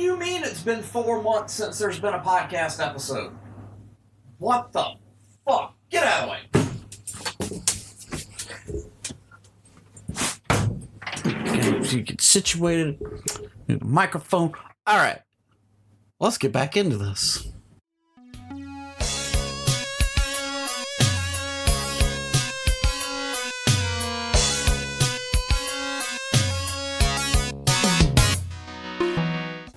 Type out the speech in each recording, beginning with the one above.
you mean it's been 4 months since there's been a podcast episode? What the fuck? Get out of the way. You get situated in the microphone. All right. Let's get back into this.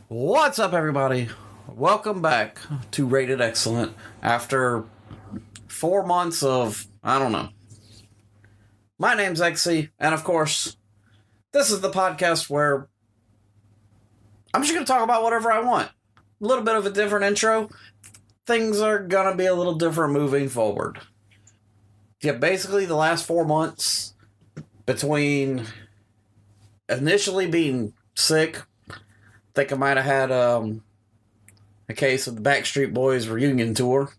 What's up, everybody? Welcome back to Rated Excellent after 4 months of, I don't know. My name's Exy, and of course, this is the podcast where I'm just going to talk about whatever I want. A little bit of a different intro. Things are going to be a little different moving forward. Yeah, basically the last 4 months between initially being sick, I think I might have had a case of the Backstreet Boys reunion tour.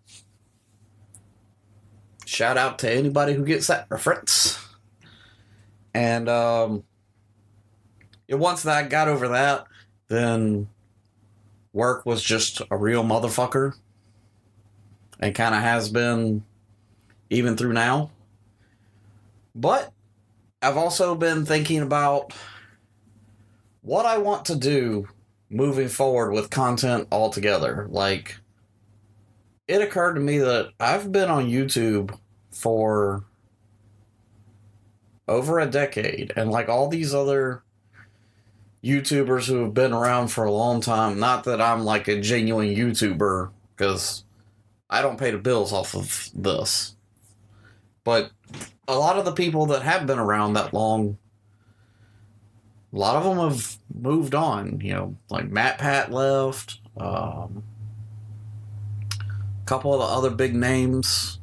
Shout out to anybody who gets that reference. And once I got over that, then work was just a real motherfucker. And kind of has been even through now. But I've also been thinking about what I want to do moving forward with content altogether. Like, it occurred to me that I've been on YouTube for over a decade, and like all these other YouTubers who have been around for a long time, not that I'm like a genuine YouTuber, because I don't pay the bills off of this, but a lot of the people that have been around that long, a lot of them have moved on, you know, like Matt Pat left, a couple of the other big names,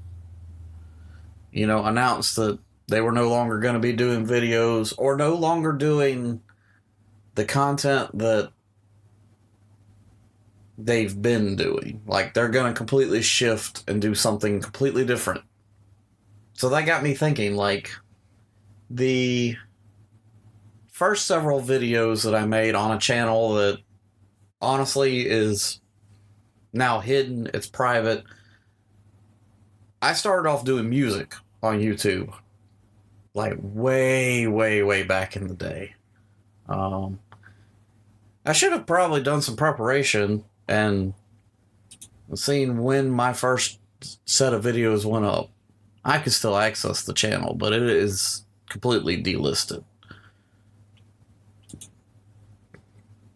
you know, announced that they were no longer going to be doing videos or no longer doing the content that they've been doing. Like, they're going to completely shift and do something completely different. So that got me thinking, like, the first several videos that I made on a channel that honestly is now hidden, it's private. I started off doing music on YouTube, like way back in the day. I should have probably done some preparation and seen when my first set of videos went up. I could still access the channel, but it is completely delisted.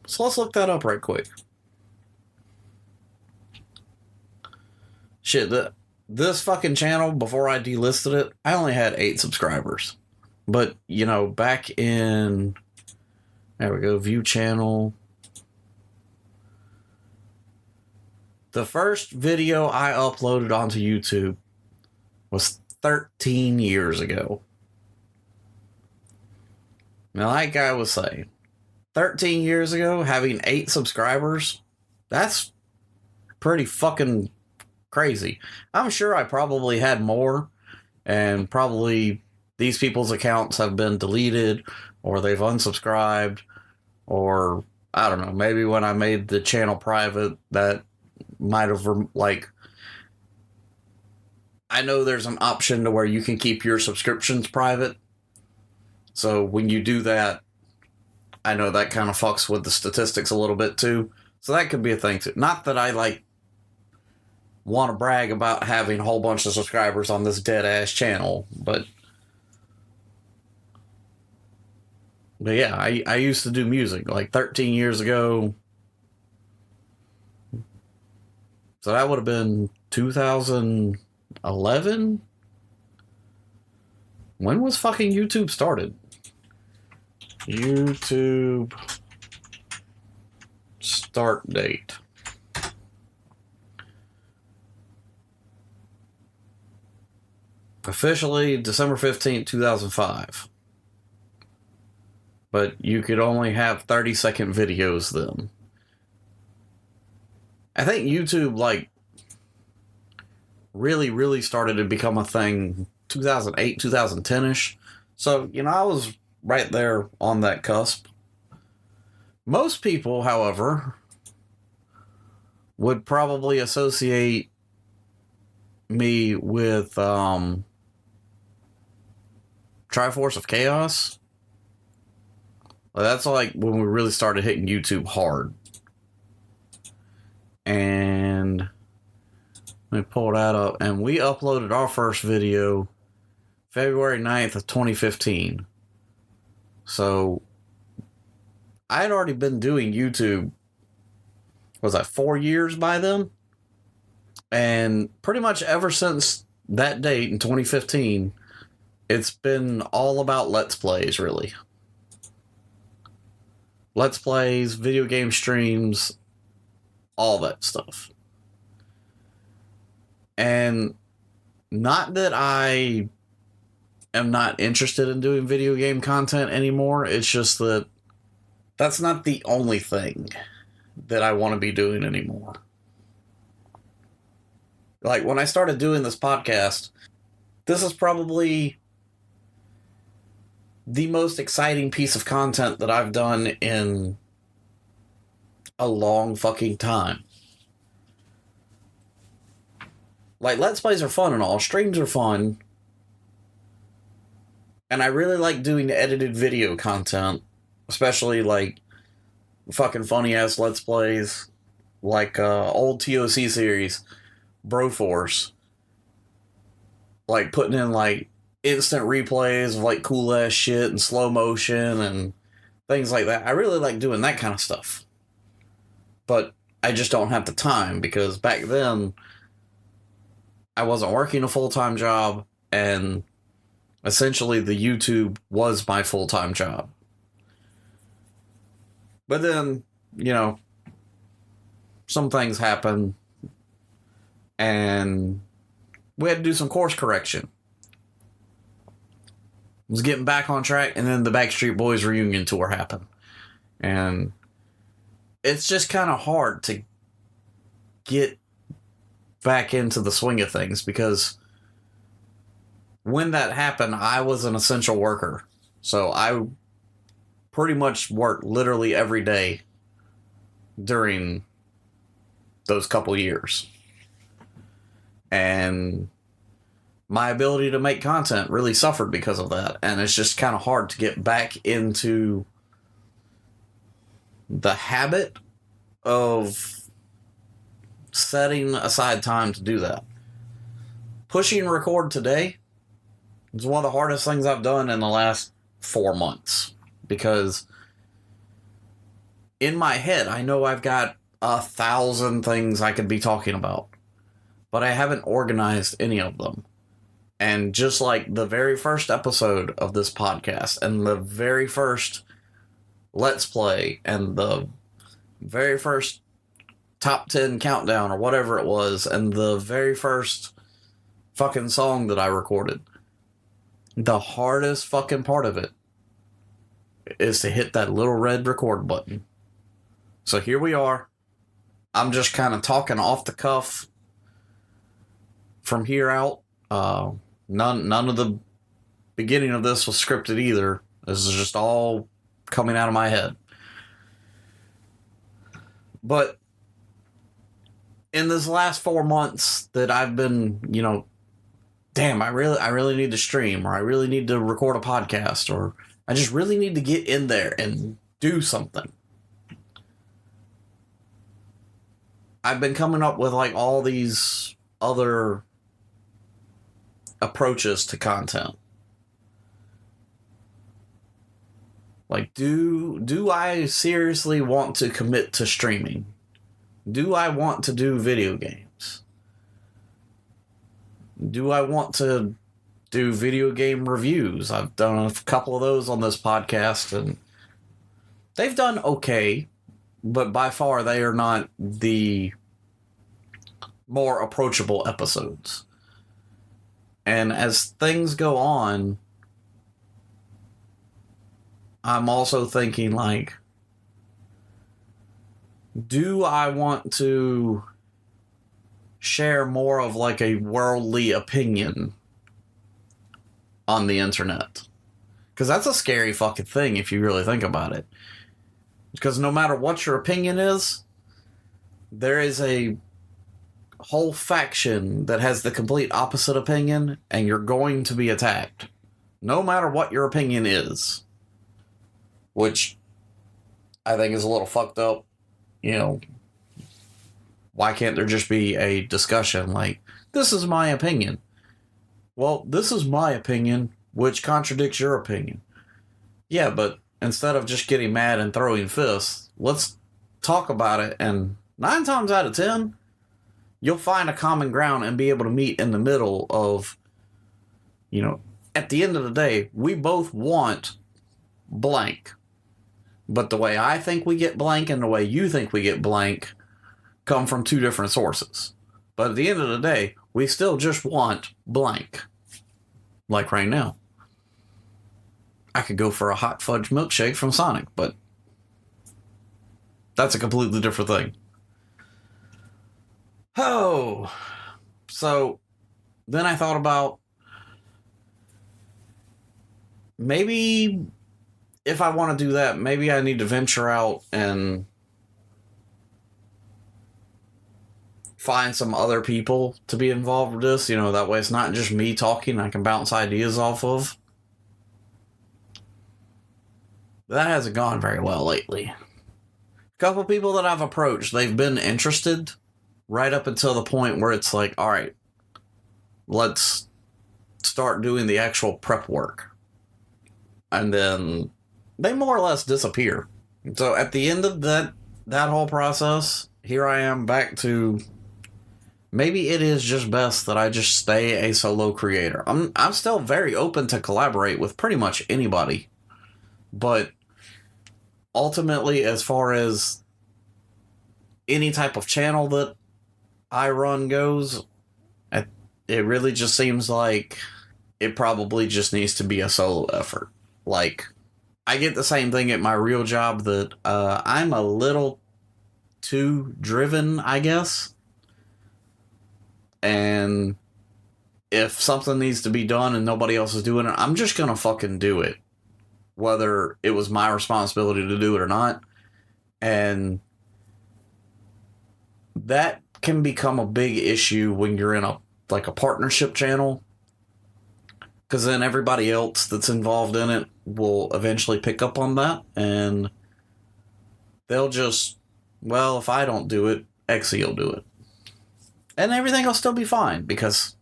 So let's look that up right quick. Shit, this fucking channel, before I delisted it, I only had 8 subscribers. But, you know, back in... There we go, view channel. The first video I uploaded onto YouTube was 13 years ago. Now, like I was saying, 13 years ago, having 8 subscribers, that's pretty fucking crazy. I'm sure I probably had more, and probably these people's accounts have been deleted, or they've unsubscribed, or I don't know, maybe when I made the channel private, that might have, like, I know there's an option to where you can keep your subscriptions private. So when you do that, I know that kind of fucks with the statistics a little bit too. So that could be a thing too. Not that I, like, want to brag about having a whole bunch of subscribers on this dead-ass channel, but yeah, I used to do music, like, 13 years ago. So that would have been 2011? When was fucking YouTube started? YouTube start date. Officially December 15th, 2005. But you could only have 30-second videos then. I think YouTube, like, really started to become a thing 2008, 2010-ish. So, you know, I was right there on that cusp. Most people, however, would probably associate me with Triforce of Chaos. Well, that's like when we really started hitting YouTube hard. And let me pull that up. And we uploaded our first video February 9th of 2015. So I had already been doing YouTube, was that 4 years by then? And pretty much ever since that date in 2015, it's been all about Let's Plays, really. Let's Plays, video game streams, all that stuff. And not that I am not interested in doing video game content anymore, it's just that that's not the only thing that I want to be doing anymore. Like, when I started doing this podcast, this is probably the most exciting piece of content that I've done in a long fucking time. Like, Let's Plays are fun and all, streams are fun, and I really like doing edited video content, especially, like, fucking funny-ass Let's Plays, like, old TOC series, Broforce, like, putting in, like, instant replays of, like, cool-ass shit and slow motion and things like that. I really like doing that kind of stuff. But I just don't have the time, because back then I wasn't working a full-time job, and essentially the YouTube was my full-time job. But then, you know, some things happen, and we had to do some course correction. Was getting back on track, and then the Backstreet Boys reunion tour happened. And it's just kind of hard to get back into the swing of things, because when that happened, I was an essential worker. So I pretty much worked literally every day during those couple years. And my ability to make content really suffered because of that. And it's just kind of hard to get back into the habit of setting aside time to do that. Pushing record today is one of the hardest things I've done in the last 4 months. Because in my head, I know I've got 1,000 things I could be talking about, but I haven't organized any of them. And just like the very first episode of this podcast, and the very first Let's Play, and the very first top 10 countdown, or whatever it was, and the very first fucking song that I recorded, the hardest fucking part of it is to hit that little red record button. So here we are. I'm just kind of talking off the cuff from here out. None of the beginning of this was scripted either. This is just all coming out of my head. But in this last 4 months that I've been, you know, damn, I really need to stream, or I really need to record a podcast, or I just really need to get in there and do something. I've been coming up with, like, all these other approaches to content. Like, do I seriously want to commit to streaming? Do I want to do video games? Do I want to do video game reviews? I've done a couple of those on this podcast, and they've done okay, but by far they are not the more approachable episodes. And as things go on, I'm also thinking, like, do I want to share more of, like, a worldly opinion on the internet? Because that's a scary fucking thing if you really think about it. Because no matter what your opinion is, there is a whole faction that has the complete opposite opinion, and you're going to be attacked. No matter what your opinion is. Which I think is a little fucked up. You know, why can't there just be a discussion like, this is my opinion? Well, this is my opinion, which contradicts your opinion. Yeah, but instead of just getting mad and throwing fists, let's talk about it, and 9 times out of 10, you'll find a common ground and be able to meet in the middle of, you know, at the end of the day, we both want blank. But the way I think we get blank and the way you think we get blank come from 2 different sources. But at the end of the day, we still just want blank. Like right now. I could go for a hot fudge milkshake from Sonic, but that's a completely different thing. Oh, so then I thought about maybe if I want to do that, maybe I need to venture out and find some other people to be involved with this. You know, that way it's not just me talking, I can bounce ideas off of. That hasn't gone very well lately. A couple people that I've approached, they've been interested right up until the point where it's like, all right, let's start doing the actual prep work. And then they more or less disappear. So at the end of that whole process, here I am back to maybe it is just best that I just stay a solo creator. I'm still very open to collaborate with pretty much anybody. But ultimately, as far as any type of channel that I run goes, it really just seems like it probably just needs to be a solo effort. Like, I get the same thing at my real job that I'm a little too driven, I guess. And if something needs to be done and nobody else is doing it, I'm just gonna fucking do it. Whether it was my responsibility to do it or not. And that can become a big issue when you're in a partnership channel. Because then everybody else that's involved in it will eventually pick up on that. And they'll just, well, if I don't do it, Exy will do it. And everything will still be fine. Because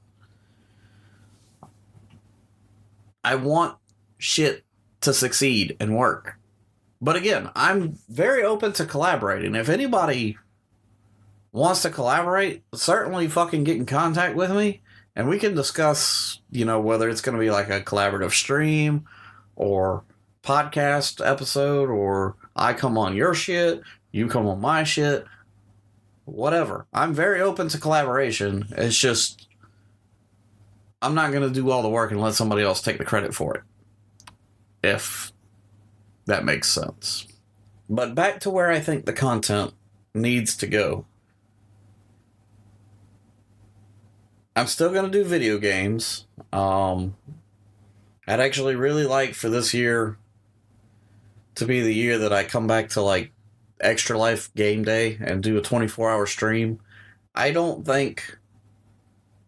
I want shit to succeed and work. But again, I'm very open to collaborating. If anybody wants to collaborate, certainly fucking get in contact with me and we can discuss, you know, whether it's going to be like a collaborative stream or podcast episode, or I come on your shit, you come on my shit, whatever. I'm very open to collaboration. It's just, I'm not going to do all the work and let somebody else take the credit for it. If that makes sense. But back to where I think the content needs to go. I'm still going to do video games. I'd actually really like for this year to be the year that I come back to like Extra Life Game Day and do a 24-hour stream. I don't think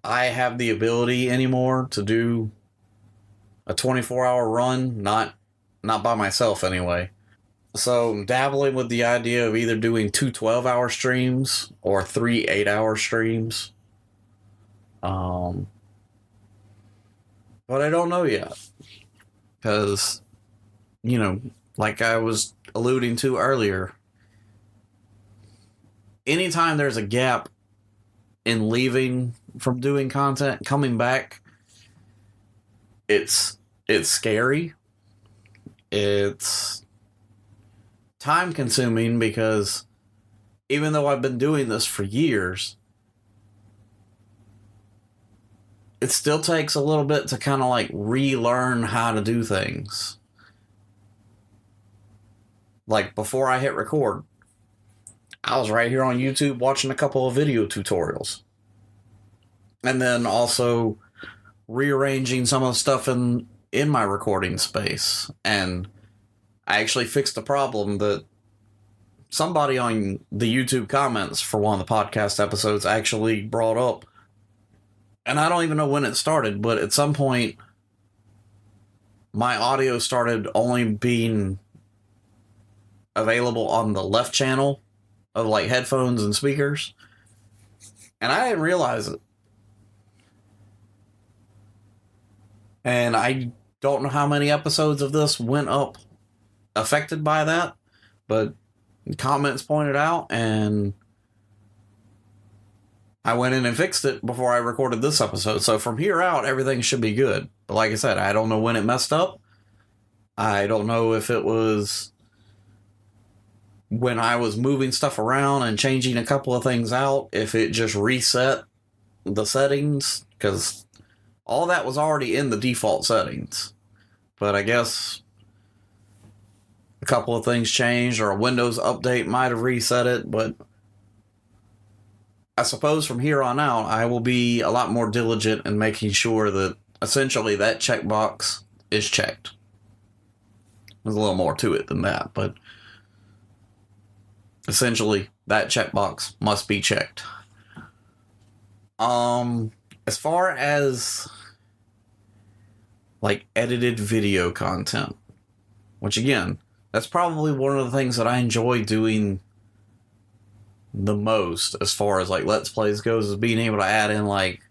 I have the ability anymore to do a 24-hour run, not by myself anyway. So I'm dabbling with the idea of either doing 2 12-hour streams or 3 8-hour streams. But I don't know yet. Because, you know, like I was alluding to earlier, anytime there's a gap in leaving from doing content, coming back, it's scary. It's time consuming because even though I've been doing this for years, it still takes a little bit to kind of like relearn how to do things. Like before I hit record, I was right here on YouTube watching a couple of video tutorials. And then also rearranging some of the stuff in my recording space. And I actually fixed the problem that somebody on the YouTube comments for one of the podcast episodes actually brought up, and I don't even know when it started, but at some point, my audio started only being available on the left channel of like headphones and speakers, and I didn't realize it. And I don't know how many episodes of this went up affected by that, but comments pointed out, and I went in and fixed it before I recorded this episode. So from here out, everything should be good. But like I said, I don't know when it messed up. I don't know if it was when I was moving stuff around and changing a couple of things out, if it just reset the settings, because all that was already in the default settings. But I guess a couple of things changed, or a Windows update might have reset it, but I suppose from here on out, I will be a lot more diligent in making sure that essentially that checkbox is checked. There's a little more to it than that, but essentially that checkbox must be checked. As far as like edited video content, which again, that's probably one of the things that I enjoy doing the most as far as like Let's Plays goes, is being able to add in like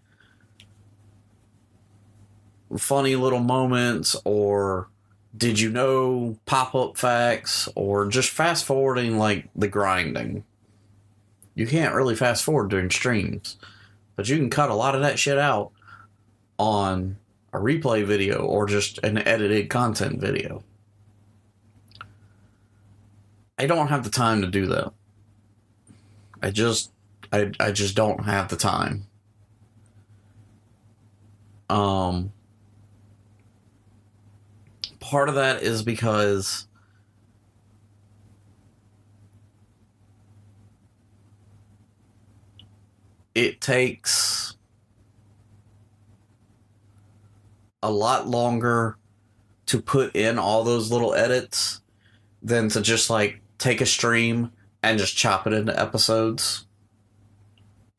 funny little moments, or did you know pop-up facts, or just fast forwarding like the grinding. You can't really fast forward during streams, but you can cut a lot of that shit out on a replay video or just an edited content video. I don't have the time to do that. I just don't have the time. Part of that is because it takes a lot longer to put in all those little edits than to just like take a stream and just chop it into episodes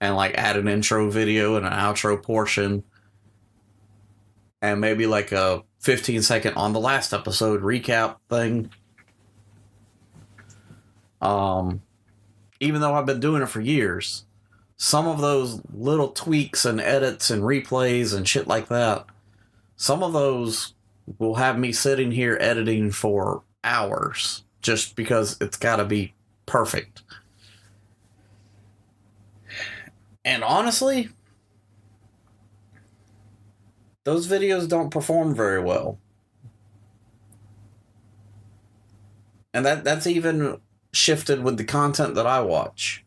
and like add an intro video and an outro portion and maybe like a 15-second on the last episode recap thing. Even though I've been doing it for years, some of those little tweaks and edits and replays and shit like that, some of those will have me sitting here editing for hours just because it's got to be perfect. And honestly, those videos don't perform very well. And that's even shifted with the content that I watch.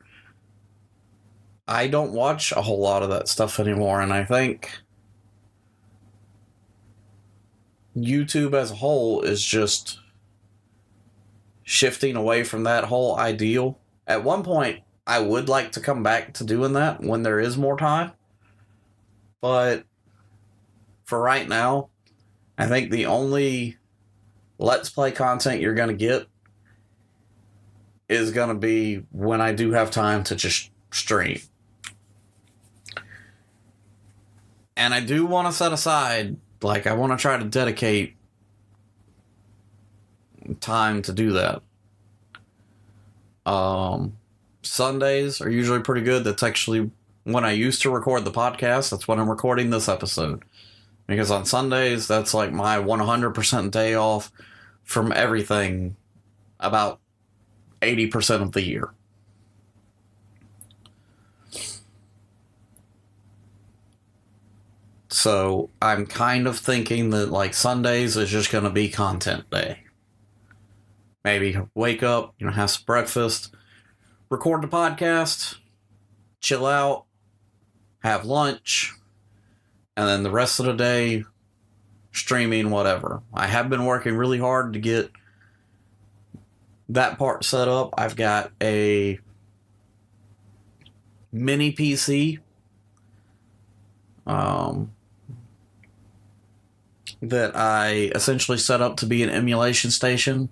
I don't watch a whole lot of that stuff anymore, and I think YouTube as a whole is just shifting away from that whole ideal. At one point, I would like to come back to doing that when there is more time. But for right now, I think the only Let's Play content you're going to get is going to be when I do have time to just stream. And I do want to set aside, like, I want to try to dedicate time to do that. Sundays are usually pretty good. That's actually when I used to record the podcast. That's when I'm recording this episode. Because on Sundays, that's like my 100% day off from everything about 80% of the year. So I'm kind of thinking that like Sundays is just going to be content day. Maybe wake up, have some breakfast, record the podcast, chill out, have lunch, and then the rest of the day, streaming, whatever. I have been working really hard to get that part set up. I've got a mini PC that I essentially set up to be an emulation station.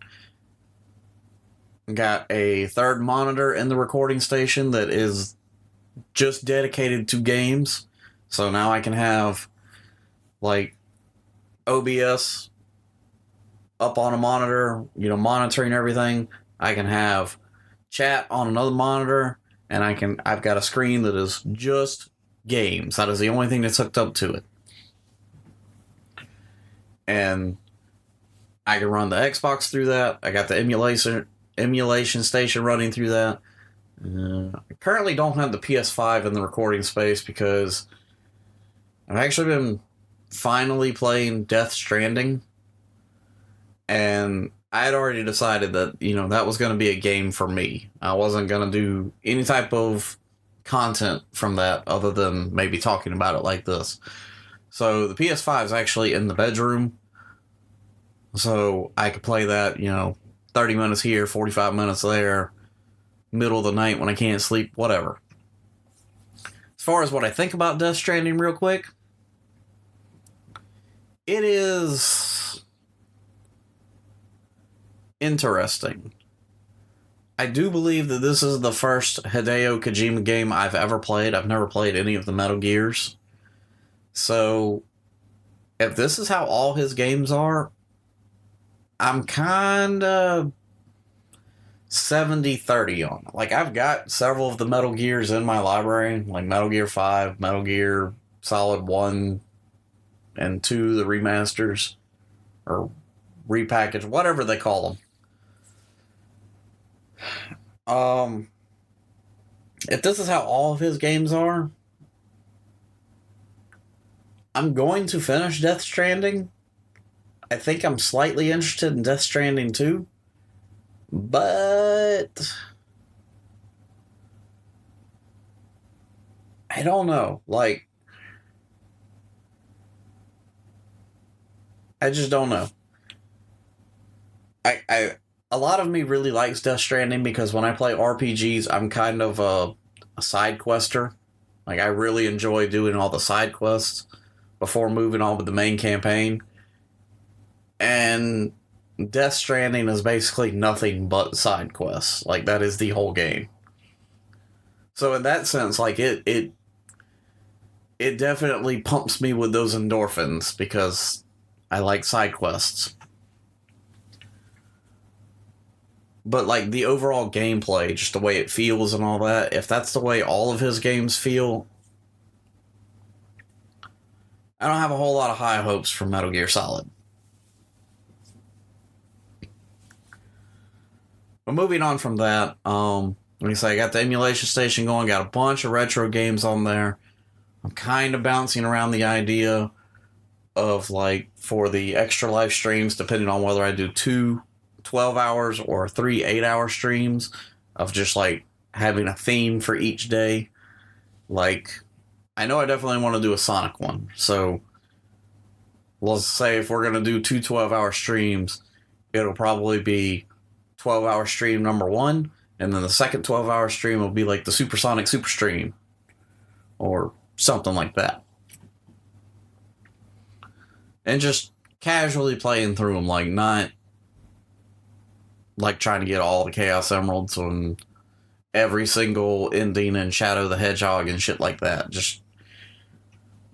got a third monitor in the recording station that is just dedicated to games. So now I can have, like, OBS up on a monitor, monitoring everything. I can have chat on another monitor, and I've got a screen that is just games. That is the only thing that's hooked up to it. And I can run the Xbox through that. I got the emulation station running through that. I currently don't have the PS5 in the recording space because I've actually been finally playing Death Stranding, and I had already decided that, that was going to be a game for me. I wasn't going to do any type of content from that other than maybe talking about it like this. So the PS5 is actually in the bedroom, so I could play that, 30 minutes here, 45 minutes there, middle of the night when I can't sleep, whatever. As far as what I think about Death Stranding real quick, it is interesting. I do believe that this is the first Hideo Kojima game I've ever played. I've never played any of the Metal Gears. So, if this is how all his games are, I'm kind of 70-30 on it. Like, I've got several of the Metal Gears in my library, like Metal Gear 5, Metal Gear Solid 1 and 2, the remasters, or repackaged, whatever they call them. If this is how all of his games are, I'm going to finish Death Stranding. I think I'm slightly interested in Death Stranding 2. But I don't know. Like, I just don't know. A lot of me really likes Death Stranding because when I play RPGs, I'm kind of a side quester. Like, I really enjoy doing all the side quests before moving on with the main campaign. And Death Stranding is basically nothing but side quests. Like, that is the whole game. So in that sense, like, it definitely pumps me with those endorphins because I like side quests. But, like, the overall gameplay, just the way it feels and all that, if that's the way all of his games feel, I don't have a whole lot of high hopes for Metal Gear Solid. But moving on from that, like I say, I got the emulation station going, got a bunch of retro games on there. I'm kind of bouncing around the idea of, like, for the extra live streams, depending on whether I do 2 12 hours or 3 8-hour streams, of just, like, having a theme for each day. Like, I know I definitely want to do a Sonic one. So, let's say if we're going to do 2 12-hour streams, it'll probably be 12-hour stream number 1, and then the second 12-hour stream will be like the Supersonic Super Stream, or something like that. And just casually playing through them, like, not like trying to get all the Chaos Emeralds and every single ending in Shadow the Hedgehog and shit like that. Just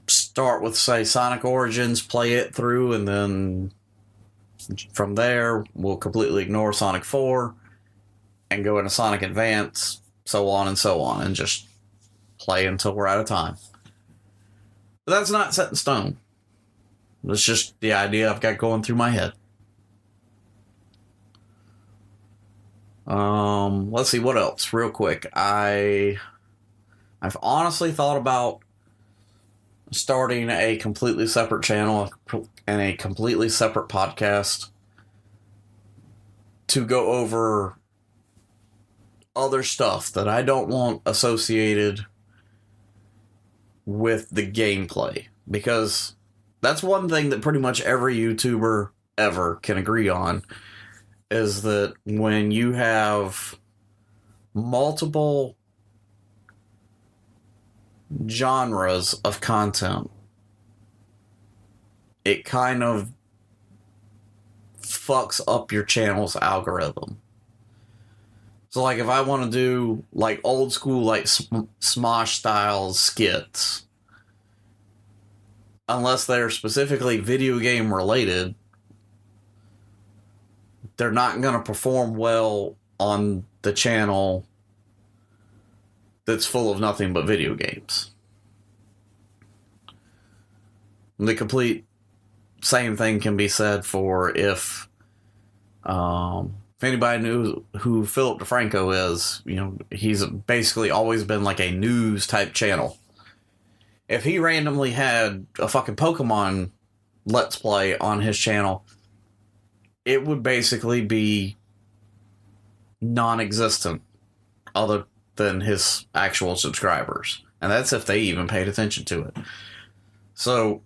start with, say, Sonic Origins, play it through, and then from there, we'll completely ignore Sonic 4 and go into Sonic Advance, so on and so on, and just play until we're out of time. But that's not set in stone. It's just the idea I've got going through my head. Let's see, what else? Real quick. I've honestly thought about starting a completely separate channel and a completely separate podcast to go over other stuff that I don't want associated with the gameplay. Because that's one thing that pretty much every YouTuber ever can agree on, is that when you have multiple genres of content, it kind of fucks up your channel's algorithm. So, like, if I want to do, like, old school, like, Smosh-style skits, unless they're specifically video game related, they're not going to perform well on the channel that's full of nothing but video games. And the complete same thing can be said for if anybody knew who Philip DeFranco is, you know, he's basically always been like a news type channel. If he randomly had a fucking Pokemon Let's Play on his channel, it would basically be non-existent other than his actual subscribers. And that's if they even paid attention to it. So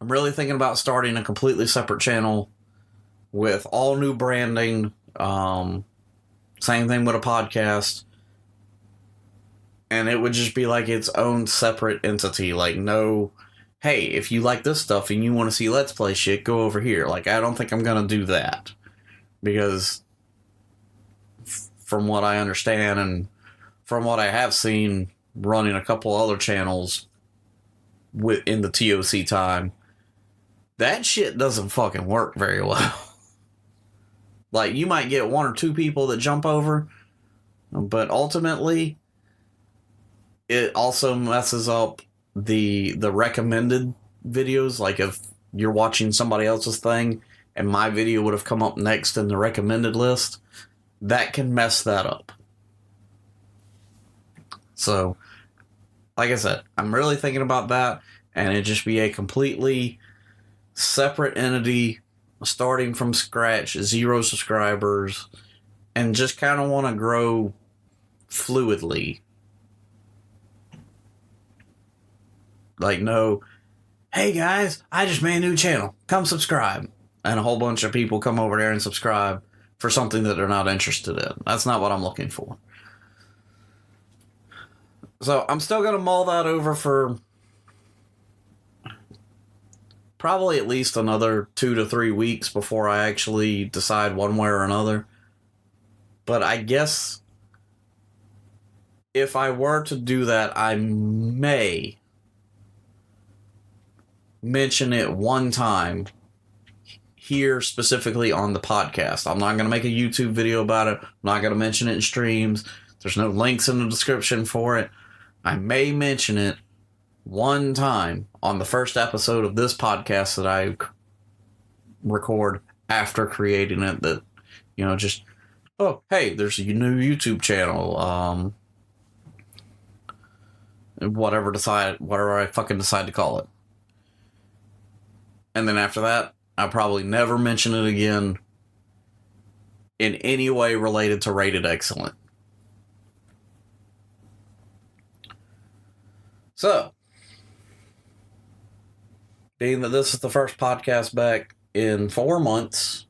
I'm really thinking about starting a completely separate channel with all new branding. Same thing with a podcast. And it would just be like its own separate entity. Like, no, hey, if you like this stuff and you want to see Let's Play shit, go over here. Like, I don't think I'm going to do that. Because from what I understand and from what I have seen running a couple other channels in the TOC time, that shit doesn't fucking work very well. Like, you might get one or two people that jump over, but ultimately, it also messes up the recommended videos. Like, if you're watching somebody else's thing and my video would have come up next in the recommended list, that can mess that up. So, like I said, I'm really thinking about that, and it'd just be a completely separate entity, starting from scratch, 0 subscribers, and just kind of want to grow fluidly. Like, no, hey guys, I just made a new channel, come subscribe. And a whole bunch of people come over there and subscribe for something that they're not interested in. That's not what I'm looking for. So I'm still going to mull that over for probably at least another 2 to 3 weeks before I actually decide one way or another. But I guess if I were to do that, I may mention it one time here specifically on the podcast. I'm not going to make a YouTube video about it. I'm not going to mention it in streams. There's no links in the description for it. I may mention it one time on the first episode of this podcast that I record after creating it, that, you know, just, oh, hey, there's a new YouTube channel, whatever I fucking decide to call it. And then after that, I'll probably never mention it again in any way related to Rated Exyllent. So, being that this is the first podcast back in 4 months,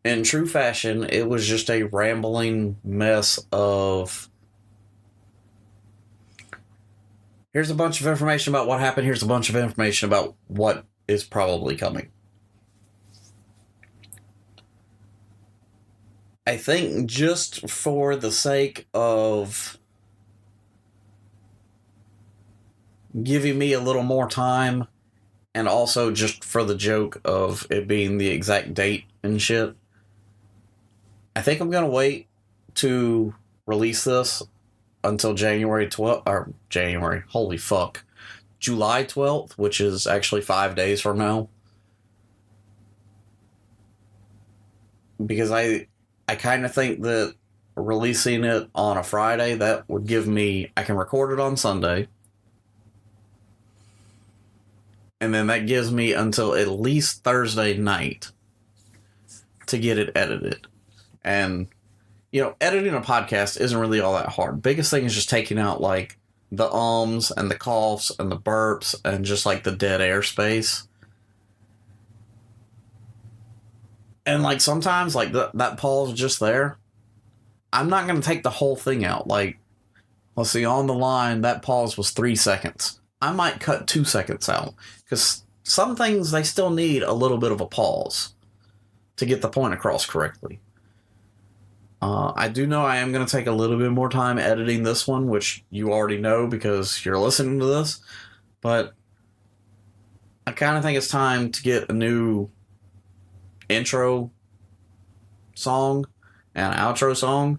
in true fashion, it was just a rambling mess of, here's a bunch of information about what happened, here's a bunch of information about what is probably coming. I think just for the sake of giving me a little more time, and also just for the joke of it being the exact date and shit, I think I'm going to wait to release this until July 12th, which is actually 5 days from now. Because I kind of think that releasing it on a Friday, that would give me, I can record it on Sunday. And then that gives me until at least Thursday night to get it edited. And, you know, editing a podcast isn't really all that hard. Biggest thing is just taking out, like, the ums and the coughs and the burps and just, like, the dead air space. And, like, sometimes, like, that pause just there, I'm not going to take the whole thing out. Like, let's see, on the line, that pause was 3 seconds. I might cut 2 seconds out. Because some things, they still need a little bit of a pause. to get the point across correctly. I do know I am going to take a little bit more time editing this one, which you already know because you're listening to this, but I kind of think it's time to get a new intro song and outro song.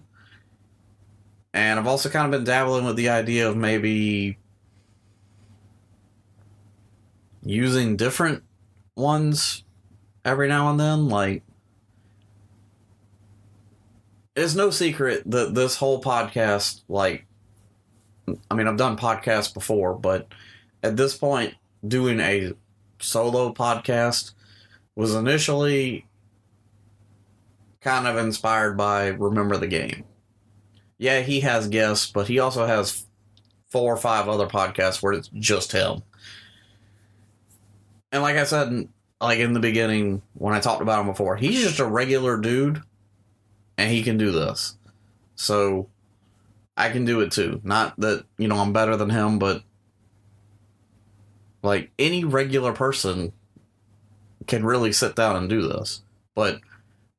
And I've also kind of been dabbling with the idea of maybe using different ones every now and then. Like, it's no secret that this whole podcast, like, I mean, I've done podcasts before, but at this point, doing a solo podcast was initially kind of inspired by Remember the Game. Yeah, he has guests, but he also has 4 or 5 other podcasts where it's just him. And like I said, like in the beginning, when I talked about him before, he's just a regular dude, and he can do this. So I can do it too. Not that, you know, I'm better than him, but like any regular person can really sit down and do this. But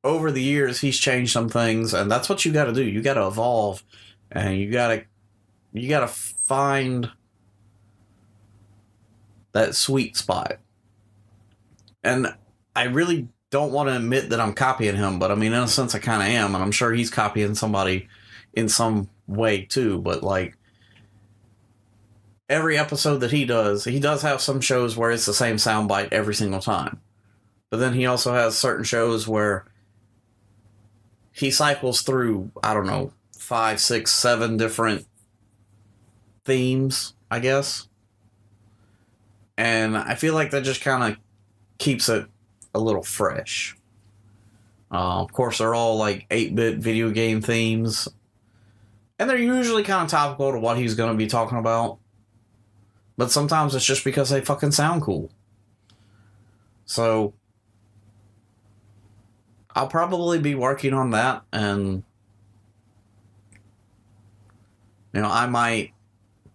over the years, he's changed some things, and that's what you got to do. You got to evolve, and you got to find that sweet spot. And I really don't want to admit that I'm copying him, but I mean, in a sense, I kind of am, and I'm sure he's copying somebody in some way too. But like every episode that he does have some shows where it's the same soundbite every single time. But then he also has certain shows where he cycles through, I don't know, 5, 6, 7 different themes, I guess. And I feel like that just kind of keeps it a little fresh. Of course, they're all like 8-bit video game themes. And they're usually kind of topical to what he's going to be talking about. But sometimes it's just because they fucking sound cool. So I'll probably be working on that, and you know, I might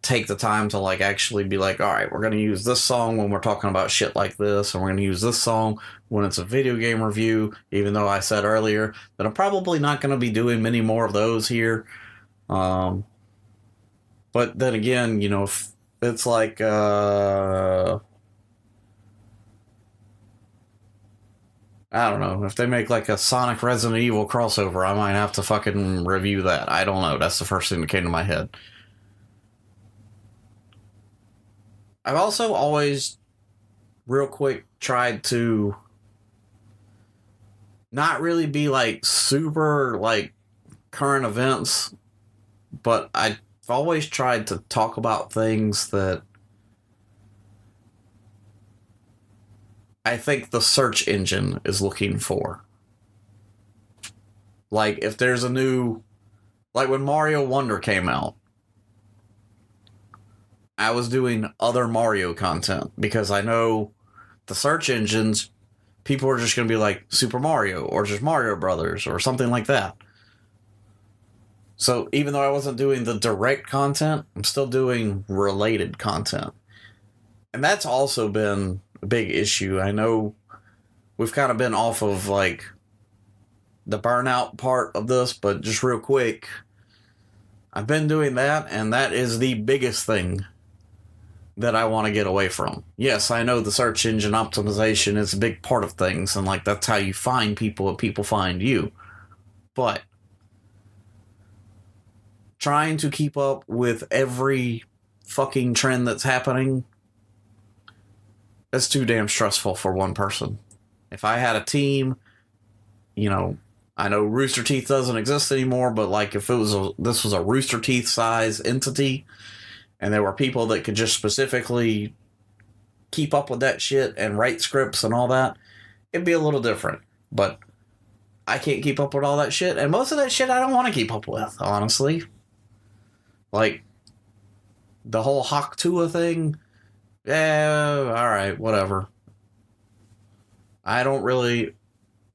take the time to like actually be like, all right, we're going to use this song when we're talking about shit like this, and we're going to use this song when it's a video game review, even though I said earlier that I'm probably not going to be doing many more of those here. But then again, you know, if it's like I don't know, if they make like a Sonic Resident Evil crossover, I might have to fucking review that. I don't know. That's the first thing that came to my head. I've also always, real quick, tried to not really be like super like current events, but I've always tried to talk about things that I think the search engine is looking for. Like, if there's a new... Like, when Mario Wonder came out, I was doing other Mario content, because I know the search engines, people are just going to be like, Super Mario, or just Mario Brothers, or something like that. So, even though I wasn't doing the direct content, I'm still doing related content. And that's also been a big issue. I know we've kind of been off of like the burnout part of this, but just real quick, I've been doing that, and that is the biggest thing that I want to get away from. Yes, I know the search engine optimization is a big part of things, and like that's how you find people and people find you. But trying to keep up with every fucking trend that's happening, that's too damn stressful for one person. If I had a team, you know, I know Rooster Teeth doesn't exist anymore, but like if this was a Rooster Teeth size entity, and there were people that could just specifically keep up with that shit and write scripts and all that, it'd be a little different. But I can't keep up with all that shit, and most of that shit I don't want to keep up with, honestly. Like, the whole Hawk Tua thing, yeah, alright, whatever. I don't really...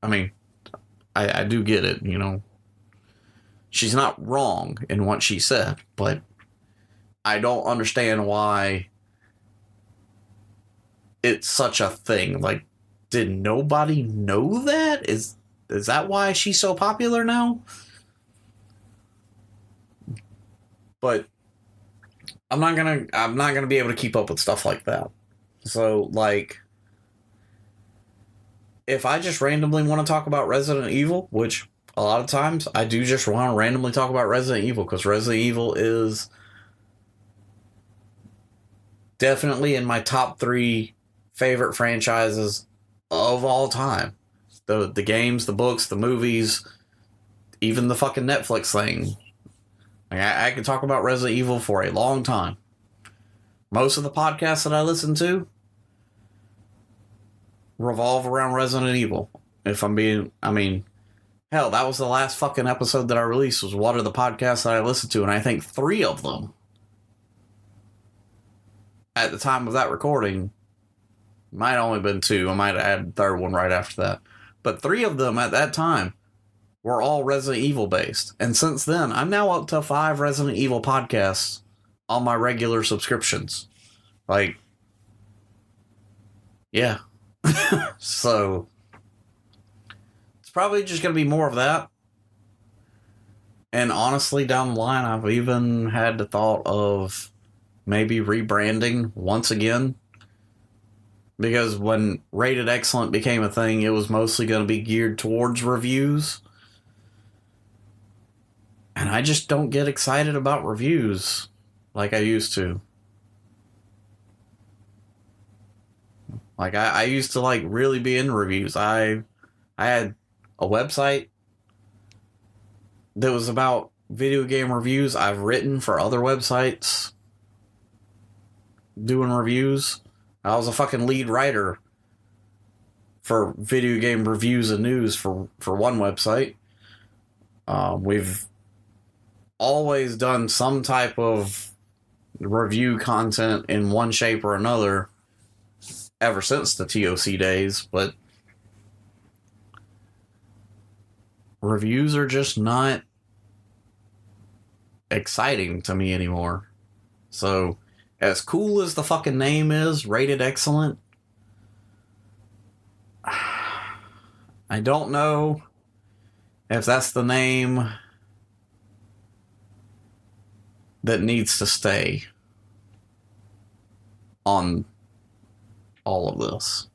I mean, I do get it, you know. She's not wrong in what she said, but I don't understand why it's such a thing. Like, did nobody know that? Is that why she's so popular now? But I'm not gonna be able to keep up with stuff like that. So, like, if I just randomly want to talk about Resident Evil, which a lot of times I do just want to randomly talk about Resident Evil, because Resident Evil is definitely in my top 3 favorite franchises of all time. The games, the books, the movies, even the fucking Netflix thing. Like, I could talk about Resident Evil for a long time. Most of the podcasts that I listen to revolve around Resident Evil. If I'm being, hell, that was the last fucking episode that I released, was what are the podcasts that I listened to, and I think 3 of them, at the time of that recording, might have only been 2. I might have added the third one right after that. But 3 of them at that time were all Resident Evil based. And since then, I'm now up to 5 Resident Evil podcasts on my regular subscriptions. Like, yeah. So, it's probably just going to be more of that. And honestly, down the line, I've even had the thought of maybe rebranding once again. Because when Rated Excellent became a thing, it was mostly going to be geared towards reviews. And I just don't get excited about reviews like I used to. Like, I used to, like, really be in reviews. I had a website that was about video game reviews. I've written for other websites doing reviews. I was a fucking lead writer for video game reviews and news for one website. We've always done some type of review content in one shape or another ever since the TOC days, but reviews are just not exciting to me anymore. So, as cool as the fucking name is, Rated Excellent, I don't know if that's the name that needs to stay on all of this.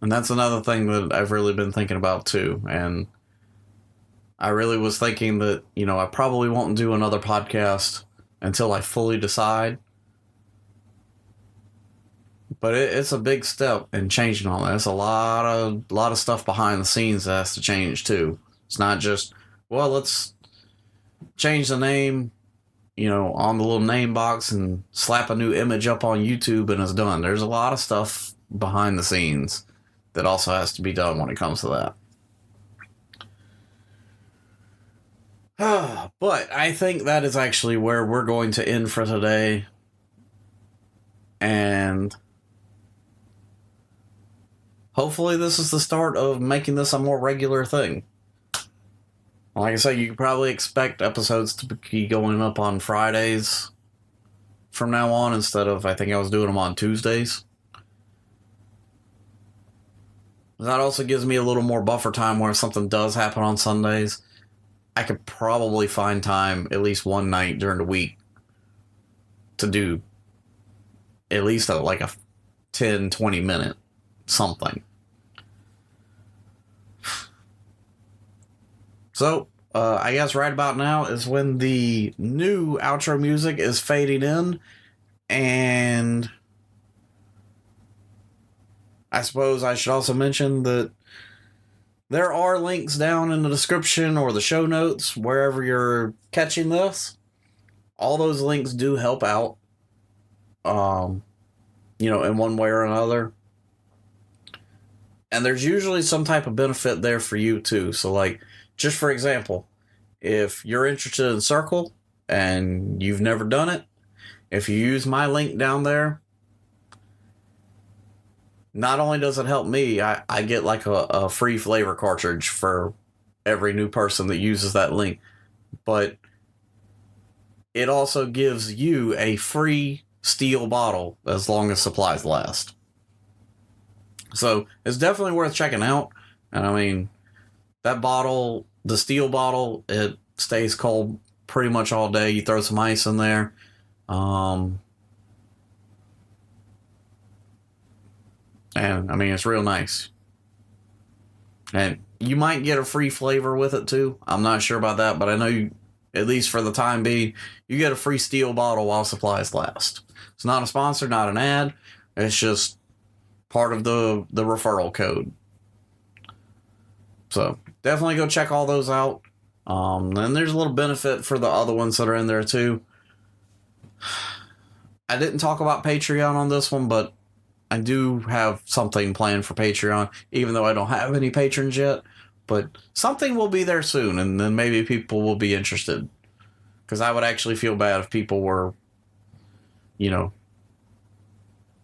And that's another thing that I've really been thinking about too. And I really was thinking that, I probably won't do another podcast until I fully decide. But it's a big step in changing all that. There's a lot of stuff behind the scenes that has to change too. It's not just, well, let's change the name, on the little name box and slap a new image up on YouTube and it's done. There's a lot of stuff behind the scenes that also has to be done when it comes to that. But I think that is actually where we're going to end for today. And hopefully this is the start of making this a more regular thing. Like I said, you can probably expect episodes to be going up on Fridays from now on instead of, I think I was doing them on Tuesdays. That also gives me a little more buffer time where if something does happen on Sundays, I could probably find time at least one night during the week to do at least like a 10, 20 minute something. So, I guess right about now is when the new outro music is fading in, and I suppose I should also mention that there are links down in the description or the show notes, wherever you're catching this. All those links do help out, in one way or another. And there's usually some type of benefit there for you too. So, like, just for example, if you're interested in Circle and you've never done it, if you use my link down there, not only does it help me, I get like a free flavor cartridge for every new person that uses that link. But it also gives you a free steel bottle as long as supplies last. So it's definitely worth checking out. And I mean, that bottle, the steel bottle, it stays cold pretty much all day. You throw some ice in there. And I mean, it's real nice. And you might get a free flavor with it too. I'm not sure about that, but I know you, at least for the time being, you get a free steel bottle while supplies last. It's not a sponsor, not an ad. It's just part of the referral code. So definitely go check all those out. And there's a little benefit for the other ones that are in there too. I didn't talk about Patreon on this one, but I do have something planned for Patreon, even though I don't have any patrons yet. But something will be there soon, and then maybe people will be interested. Because I would actually feel bad if people were, you know,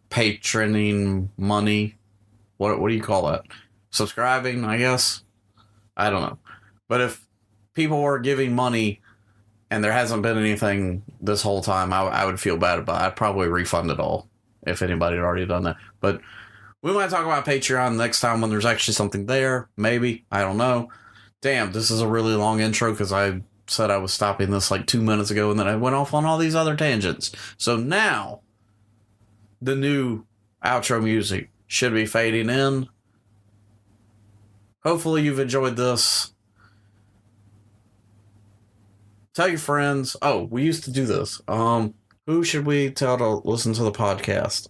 patroning money. What do you call that? Subscribing, I guess? I don't know. But if people were giving money and there hasn't been anything this whole time, I would feel bad about it. I'd probably refund it all if anybody had already done that. But we might talk about Patreon next time when there's actually something there. Maybe. I don't know. Damn, this is a really long intro because I said I was stopping this like 2 minutes ago and then I went off on all these other tangents. So now, the new outro music should be fading in. Hopefully you've enjoyed this. Tell your friends. Oh, we used to do this. Who should we tell to listen to the podcast?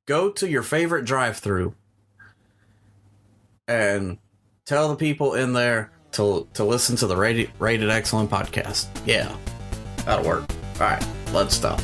Go to your favorite drive-thru and tell the people in there to listen to the Rated Exyllent podcast. Yeah, that'll work. All right, let's stop.